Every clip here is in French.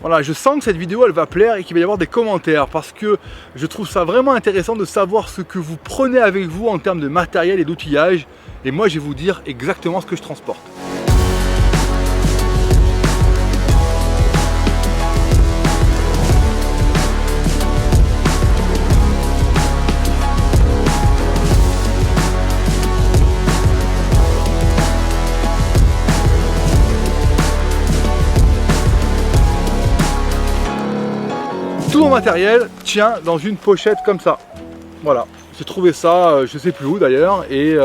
Voilà, je sens que cette vidéo elle va plaire et qu'il va y avoir des commentaires parce que je trouve ça vraiment intéressant de savoir ce que vous prenez avec vous en termes de matériel et d'outillage. Et moi je vais vous dire exactement ce que je transporte. Tout mon matériel tient dans une pochette comme ça. Voilà, j'ai trouvé ça, je sais plus où d'ailleurs, et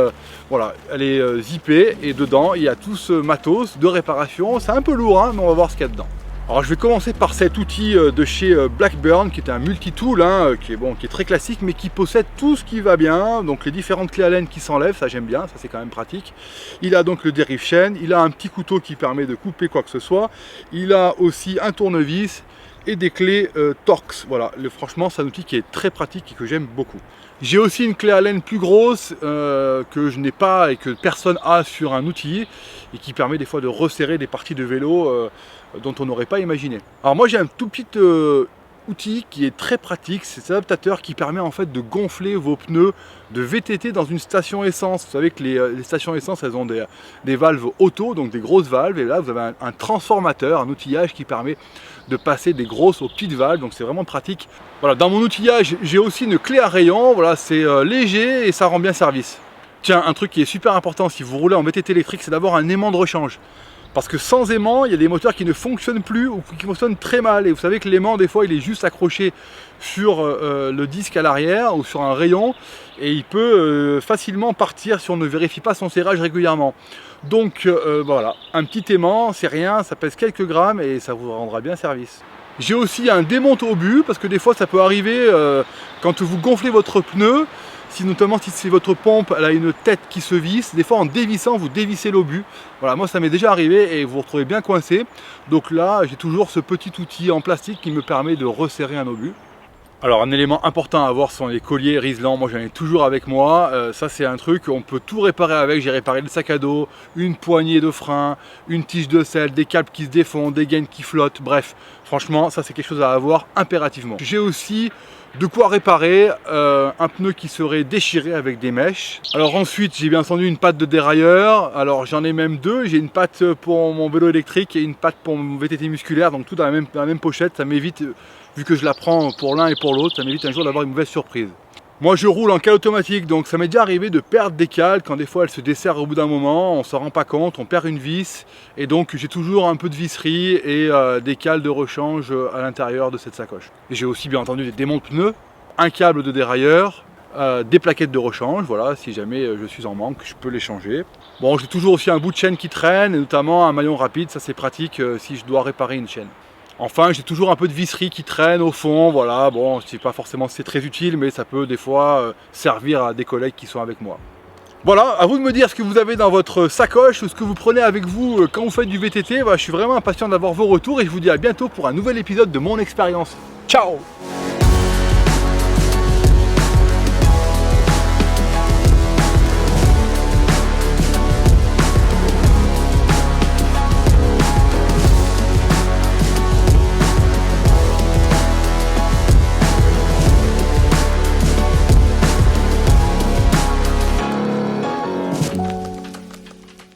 voilà, elle est zippée et dedans il y a tout ce matos de réparation. C'est un peu lourd, hein, mais on va voir ce qu'il y a dedans. Alors je vais commencer par cet outil de chez Blackburn qui est un multi-tool, hein, qui est très classique mais qui possède tout ce qui va bien. Donc les différentes clés Allen qui s'enlèvent, ça j'aime bien, ça c'est quand même pratique. Il a donc le dérive chaîne, il a un petit couteau qui permet de couper quoi que ce soit. Il a aussi un tournevis et des clés Torx. Voilà, franchement c'est un outil qui est très pratique et que j'aime beaucoup. J'ai aussi une clé Allen plus grosse que je n'ai pas et que personne a sur un outil et qui permet des fois de resserrer des parties de vélo dont on n'aurait pas imaginé. Alors moi j'ai un tout petit outil qui est très pratique, c'est cet adaptateur qui permet en fait de gonfler vos pneus de VTT dans une station essence. Vous savez que les stations essence elles ont des valves auto, donc des grosses valves, et là vous avez un transformateur, un outillage qui permet de passer des grosses aux petites valves, donc c'est vraiment pratique. Voilà, dans mon outillage j'ai aussi une clé à rayon, voilà, c'est léger et ça rend bien service. Tiens, un truc qui est super important si vous roulez en VTT électrique, c'est d'avoir un aimant de rechange. Parce que sans aimant, il y a des moteurs qui ne fonctionnent plus ou qui fonctionnent très mal. Et vous savez que l'aimant, des fois, il est juste accroché sur le disque à l'arrière ou sur un rayon. Et il peut facilement partir si on ne vérifie pas son serrage régulièrement. Donc voilà, un petit aimant, c'est rien, ça pèse quelques grammes et ça vous rendra bien service. J'ai aussi un démonte-obus parce que des fois, ça peut arriver quand vous gonflez votre pneu. Notamment si c'est votre pompe, elle a une tête qui se visse, des fois en dévissant vous dévissez l'obus. Voilà, moi ça m'est déjà arrivé et vous vous retrouvez bien coincé. Donc là j'ai toujours ce petit outil en plastique qui me permet de resserrer un obus. Alors un élément important à avoir sont les colliers Riesland, moi j'en ai toujours avec moi, ça c'est un truc, on peut tout réparer avec, j'ai réparé le sac à dos, une poignée de frein, une tige de selle, des câbles qui se défont, des gaines qui flottent, bref, franchement ça c'est quelque chose à avoir impérativement. J'ai aussi de quoi réparer un pneu qui serait déchiré avec des mèches. Alors ensuite j'ai bien entendu une patte de dérailleur, alors j'en ai même deux, j'ai une patte pour mon vélo électrique et une patte pour mon VTT musculaire, donc tout dans la même pochette, ça m'évite, vu que je la prends pour l'un et pour l'autre, ça m'évite un jour d'avoir une mauvaise surprise. Moi je roule en cale automatique, donc ça m'est déjà arrivé de perdre des cales quand des fois elles se desserrent au bout d'un moment, on ne s'en rend pas compte, on perd une vis, et donc j'ai toujours un peu de visserie et des cales de rechange à l'intérieur de cette sacoche. Et j'ai aussi bien entendu des démonte-pneus, un câble de dérailleur, des plaquettes de rechange, voilà, si jamais je suis en manque, je peux les changer. Bon, j'ai toujours aussi un bout de chaîne qui traîne, et notamment un maillon rapide, ça c'est pratique si je dois réparer une chaîne. Enfin, j'ai toujours un peu de visserie qui traîne au fond, voilà, bon, c'est pas forcément c'est très utile, mais ça peut des fois servir à des collègues qui sont avec moi. Voilà, à vous de me dire ce que vous avez dans votre sacoche ou ce que vous prenez avec vous quand vous faites du VTT. Voilà, je suis vraiment impatient d'avoir vos retours et je vous dis à bientôt pour un nouvel épisode de mon expérience. Ciao!